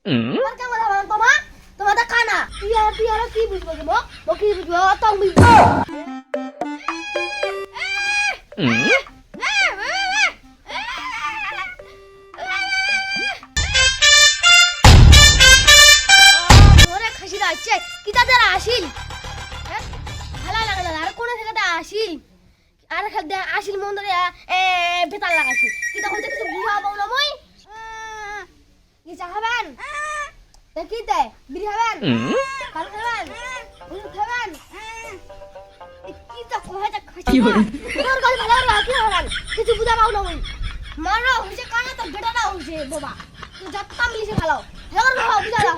তোমার কেমন হবে তোমার তোমাদের কানা তুই আর কি বুঝবো ও কি বুঝবো তো বুঝবো ওরে খাসিরা আছে কি তাদের আসিল ভালো লাগে না আর কোন থেকে আসিল আর খেলতে আসিল মন ধরে বেতাল লাগাছি কি তখন কিছু বুঝা পাবো না মই কি চাহাবেন দেখি দে বিড়ি খাবেন কাল খাবেন উনি খাবেন কি তো কোহাটা খাচ্ছি তোর গাল ভালো রাখি হবেন কিছু বুঝা পাও না মই মারো হইছে কানা তো বেটাটা হইছে বাবা তুই যতটা মিলিছে ভালো হেগর ভালো বুঝা দাও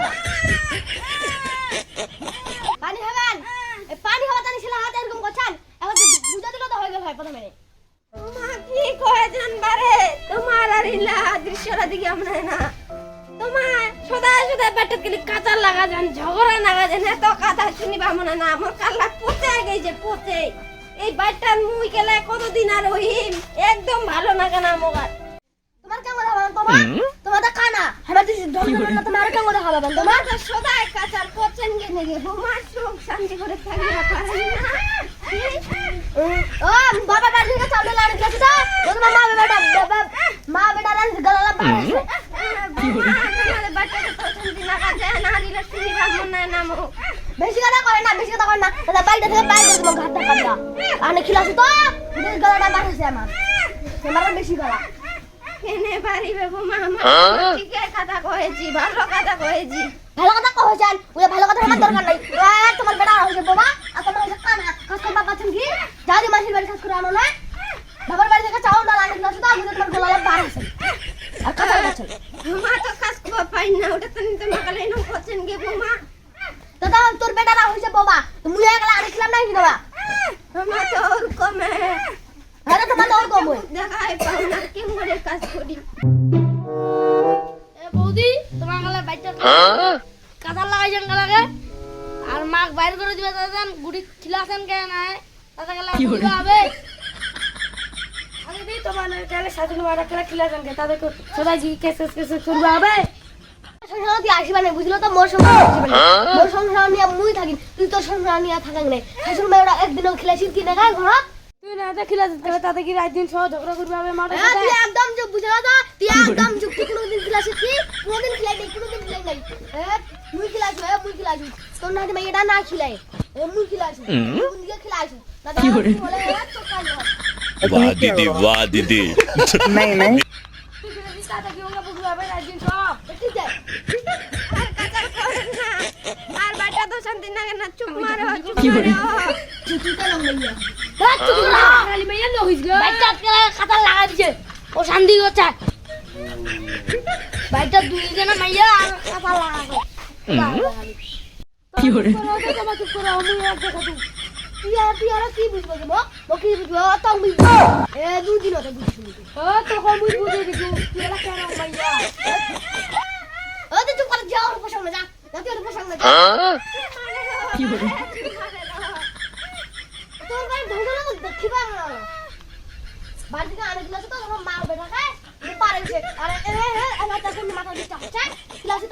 পানি খাবেন এই পানি খাওয়া জানি ছেলে হাতে এরকম করছেন এখন বুঝা দিল তো হয়ে গেল ভাই প্রথমে মা কি কয় জানবারে তোমার আর ইলা দৃশ্যটা দিকে আমরা না তোমার সদা সদা পেটে গেলি কাঁচা লাগা যান ঝগড়া লাগা যান এত কথা শুনিবা মনে না আমার কাল্লা পচে গেছে পচে এই বাইটার মুই গেলে কতদিন আর হইম একদম ভালো না কেন মোগার তোমার কেমন হবে তোমাদের কানা আমার দিদি ঢোল না তোমার কেমন হবে তোমার তো সদা কাঁচা পচেন গেনে গে তোমার সুখ শান্তি করে থাকি না পারি না ও বাবা বাড়ি থেকে চাউল লাড়ি গেছে তো তোমার মা বেটা রান গলালা বাড়ছে বেশি কথা করে না দাদা বাইরে থেকে বাইরে তোমার ঘাটটা কাটটা আনে খিলাছি তো গলাটা বাড়ছে আমার বেশি গলা কেনে পারিবে গো মামা ঠিক কথা কইছি ভালো কথা কইছি ওই ভালো কথা আমার দরকার নাই তোমার বেটা হইছে বাবা আর তোমার হইছে কানা কাজ করবা পাচ্ছেন কি যাদি মাসির বাড়ি কাজ করে আনো না বাবার বাড়ি থেকে চাউল ডাল আনে খিলাছি তো আমি তোমার গলাটা বাড়ছে আর কথা বলছেন মা তো কাজ করবা পাই না ওটা তো নিতে মাকালে নো করছেন কি বাবা দাদা তোর বেটারা হইছে বাবা তুমি একলা আনি খিলাম নাই কি বাবা মা তো ওর কমে আরে তোমার তো ওর কম দেখাই পাও না কেন করে কাজ করি এ বৌদি তোমার গলা বাইটা কাদা লাগাইছেন গলাকে আর মাক বাইর করে দিবে দাদান গুড়ি খিলাছেন কেন নাই দাদা গলা দিবে হবে আরে দি তোমার গলা সাথে মারা খেলা খিলাছেন কে তাদেরকে সবাই জি কেসে করবে হবে সংসারতি আসিবা না বুঝলো তো মোর সংসার আসিবা না মোর সংসার নিয়ে মুই থাকি তুই তো সংসার নিয়ে থাকাং নাই শাশুড়ি মেয়েরা একদিনও খিলাছিস কি না গায় ঘর তুই না দেখিলা তাতে কি রাত দিন সহ ঝগড়া করবে হবে মার সাথে তুই একদম চুপ বুঝলা তো তুই একদম চুপ তুই কোনদিন খিলাছিস কি কোনদিন খিলাই নাই মুই খিলাছি তোর না মেয়েটা না খিলাই মুই খিলাছি কোন দিকে খিলাছি না কি করে বলে তো কাজ वाह दीदी नहीं नहीं তুই যদি তাতে কি ওকে বুঝবে হবে রাত দিন সব ঠিক আছে আর কাজ করে না আর বাটা তো শান্তি না না চুপ মারো চুপ মারো চুপ কেন লইয়া তুই না খালি মাইয়া লইস গো বাইটা খাতা লাগা দিছে ও শান্তি করছে বাইটা দুই জন মাইয়া আর খাতা লাগা কি করে তোমার চুপ করো আমি একটা কথা তুই আর কি বুঝবো ও কি বুঝবো তো বুঝবো দুদিন ওটা বুঝবি ও তো কম বুঝে দিছো তুই এলা কেন মাইয়া ও তো চুপ করে যাও ওর সামনে যা তুই ওর সামনে যা কি করে তোর ভাই ঢোলনা তো দেখিবা না বাড়ি থেকে আনে দিলাছ তো তোমার মা বেটা খায় পারেছে আরে আমার কাছে মাথা দিতে হচ্ছে দিলাছ তো